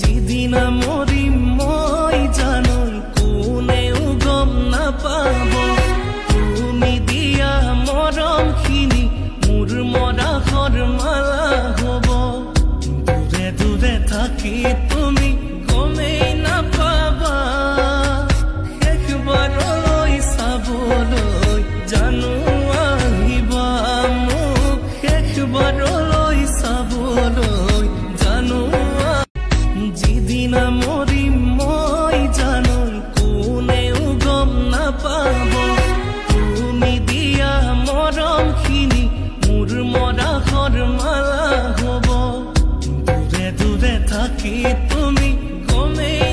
যিদিনা মৰিম মই জানো কোনেও গম নাপাব তুমি দিয়া মৰমখিনি মোৰ মৰাশৰ মালা হ'ব দূৰে দূৰে থাকি তুমি গমেই নাপাবা শেষবাৰলৈ চাবলৈ জানো আহিবা মোক শেষবাৰলৈ চাবলৈ জানো যিদিনা মৰিম মই জানো কোনেও গম নাপাব তুমি দিয়া মৰমখিনি মোৰ মৰাশৰ মালা হ'ব দূৰে দূৰে থাকি তুমি গমেই